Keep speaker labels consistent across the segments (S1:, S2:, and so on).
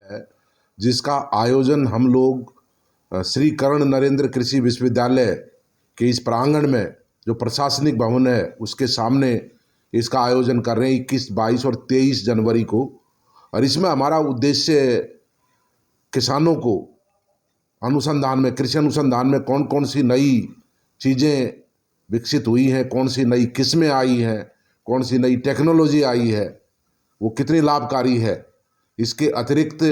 S1: है, जिसका आयोजन हम लोग श्री कर्ण नरेंद्र कृषि विश्वविद्यालय के इस प्रांगण में, जो प्रशासनिक भवन है उसके सामने इसका आयोजन कर रहे हैं 21, 22 और 23 जनवरी को। और इसमें हमारा उद्देश्य किसानों को अनुसंधान में, कृषि अनुसंधान में कौन कौन सी नई चीज़ें विकसित हुई हैं, कौन सी नई किस्में आई हैं, कौन सी नई टेक्नोलॉजी आई है, वो कितनी लाभकारी है, इसके अतिरिक्त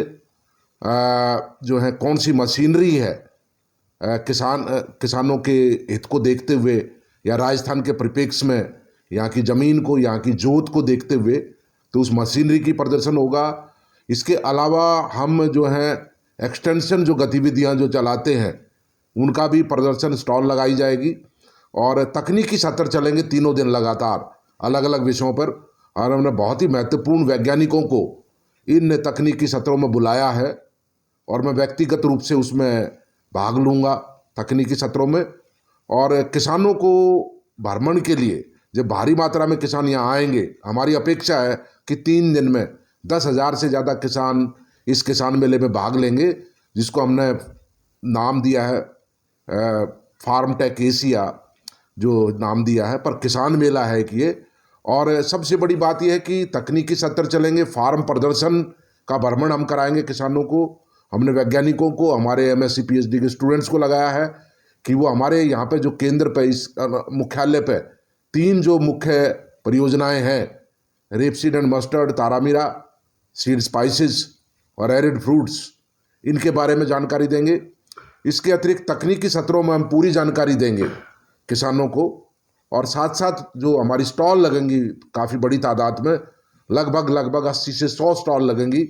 S1: जो है कौन सी मशीनरी है, किसानों के हित को देखते हुए या राजस्थान के परिप्रेक्ष्य में यहाँ की ज़मीन को, यहाँ की जोत को देखते हुए, तो उस मशीनरी की प्रदर्शन होगा। इसके अलावा हम जो है एक्सटेंशन जो गतिविधियाँ जो चलाते हैं उनका भी प्रदर्शन, स्टॉल लगाई जाएगी। और तकनीकी सत्र चलेंगे 3 दिन लगातार अलग अलग विषयों पर। और हमने बहुत ही महत्वपूर्ण वैज्ञानिकों को इन तकनीकी सत्रों में बुलाया है और मैं व्यक्तिगत रूप से उसमें भाग लूँगा तकनीकी सत्रों में। और किसानों को भ्रमण के लिए जब भारी मात्रा में किसान यहाँ आएंगे, हमारी अपेक्षा है कि 3 दिन में 10,000 से ज़्यादा किसान इस किसान मेले में भाग लेंगे, जिसको हमने नाम दिया है फार्म टेक एशिया, जो नाम दिया है, पर किसान मेला है कि ये। और सबसे बड़ी बात यह है कि तकनीकी सत्र चलेंगे, फार्म प्रदर्शन का भ्रमण हम कराएंगे किसानों को। हमने वैज्ञानिकों को, हमारे MSc PhD के स्टूडेंट्स को लगाया है कि वो हमारे यहाँ पे जो केंद्र पे, इस मुख्यालय पे 3 जो मुख्य परियोजनाएं हैं, रेपसीड एंड मस्टर्ड, तारामीरा, सीड स्पाइसेस और एरिड फ्रूट्स, इनके बारे में जानकारी देंगे। इसके अतिरिक्त तकनीकी सत्रों में हम पूरी जानकारी देंगे किसानों को। और साथ साथ जो हमारी स्टॉल लगेंगी काफ़ी बड़ी तादाद में, लगभग 80 से 100 स्टॉल लगेंगी।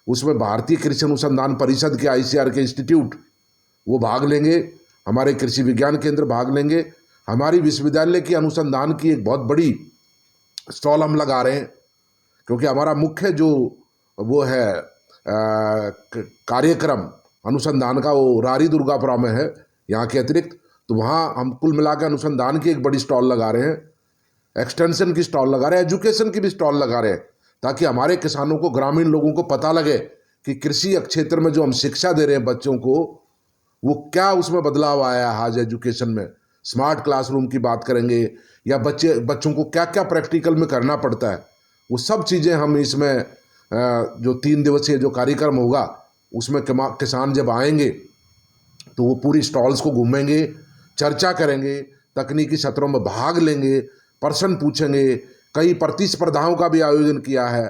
S1: उसमें भारतीय कृषि अनुसंधान परिषद के ICAR के इंस्टीट्यूट वो भाग लेंगे, हमारे कृषि विज्ञान केंद्र भाग लेंगे। हमारी विश्वविद्यालय की अनुसंधान की एक बहुत बड़ी स्टॉल हम लगा रहे हैं, क्योंकि हमारा मुख्य जो वो है कार्यक्रम अनुसंधान का, वो रारी दुर्गापुरा में है यहाँ के अतिरिक्त। तो वहाँ हम कुल मिलाकर अनुसंधान की एक बड़ी स्टॉल लगा रहे हैं, एक्सटेंशन की स्टॉल लगा रहे हैं, एजुकेशन की भी स्टॉल लगा रहे हैं, ताकि हमारे किसानों को, ग्रामीण लोगों को पता लगे कि कृषि क्षेत्र में जो हम शिक्षा दे रहे हैं बच्चों को, वो क्या उसमें बदलाव आया है आज एजुकेशन में। स्मार्ट क्लासरूम की बात करेंगे, या बच्चों को क्या क्या प्रैक्टिकल में करना पड़ता है, वो सब चीज़ें हम इसमें जो 3 दिवसीय जो कार्यक्रम होगा उसमें किसान जब आएंगे तो वो पूरी स्टॉल्स को घूमेंगे, चर्चा करेंगे, तकनीकी सत्रों में भाग लेंगे, प्रश्न पूछेंगे। कई प्रतिस्पर्धाओं का भी आयोजन किया है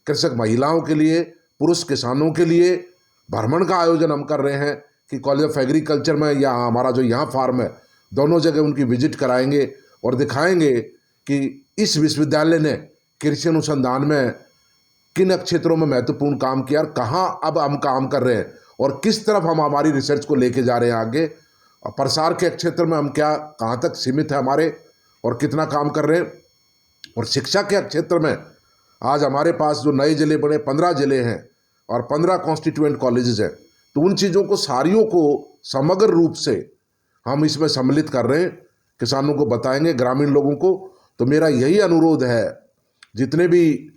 S1: कृषक महिलाओं के लिए, पुरुष किसानों के लिए। भ्रमण का आयोजन हम कर रहे हैं कि कॉलेज ऑफ एग्रीकल्चर में या हमारा जो यहाँ फार्म है, दोनों जगह उनकी विजिट कराएंगे और दिखाएंगे कि इस विश्वविद्यालय ने कृषि अनुसंधान में किन क्षेत्रों में महत्वपूर्ण काम किया, कहाँ अब हम काम कर रहे हैं और किस तरफ हम हमारी रिसर्च को लेके जा रहे हैं आगे। और प्रसार के क्षेत्र में हम कहाँ तक सीमित है हमारे और कितना काम कर रहे हैं। और शिक्षा के क्षेत्र में आज हमारे पास जो नए ज़िले बने, 15 ज़िले हैं और 15 कॉन्स्टिट्यूएंट कॉलेजेस हैं, तो उन चीज़ों को, सारियों को समग्र रूप से हम इसमें सम्मिलित कर रहे हैं, किसानों को बताएंगे, ग्रामीण लोगों को। तो मेरा यही अनुरोध है, जितने भी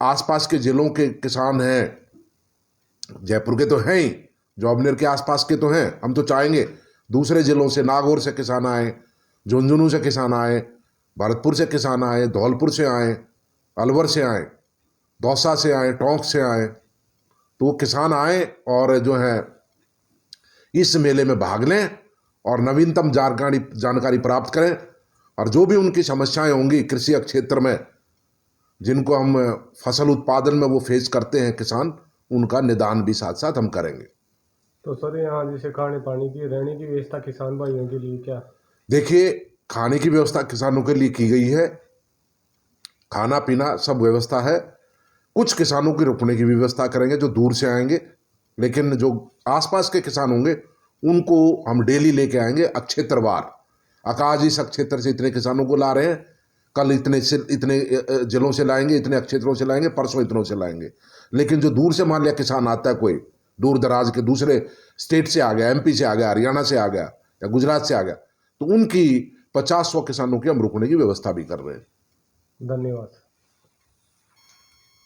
S1: आसपास के ज़िलों के किसान हैं, जयपुर के तो हैं ही, जॉबनेर के आसपास के तो हैं, हम तो चाहेंगे दूसरे ज़िलों से, नागौर से किसान आए, झुंझुनू से किसान आए, भरतपुर से किसान आए, धौलपुर से आए, अलवर से आए, दौसा से आए, टोंक से आए, तो वो किसान आए और जो है इस मेले में भाग लें और नवीनतम जानकारी प्राप्त करें। और जो भी उनकी समस्याएं होंगी कृषि क्षेत्र में, जिनको हम फसल उत्पादन में वो फेस करते हैं किसान, उनका निदान भी साथ साथ हम करेंगे।
S2: तो सर यहाँ जैसे खाने पानी की, रहने की व्यवस्था किसान भाइयों के लिए क्या?
S1: देखिए, खाने की व्यवस्था किसानों के लिए की गई है, खाना पीना सब व्यवस्था है। कुछ किसानों की रुकने की व्यवस्था करेंगे जो दूर से आएंगे, लेकिन जो आसपास के किसान होंगे उनको हम डेली लेके आएंगे क्षेत्रवार। आज इस क्षेत्र से इतने किसानों को ला रहे हैं, कल इतने जिलों से लाएंगे, इतने क्षेत्रों से लाएंगे, परसों इतनों से लाएंगे। लेकिन जो दूर से मान लिया किसान आता है, कोई दूर दराज के दूसरे स्टेट से आ गया, MP से आ गया, हरियाणा से आ गया या गुजरात से आ गया, तो उनकी 50-100 किसानों की हम रुकने की व्यवस्था भी कर रहे हैं।
S2: धन्यवाद।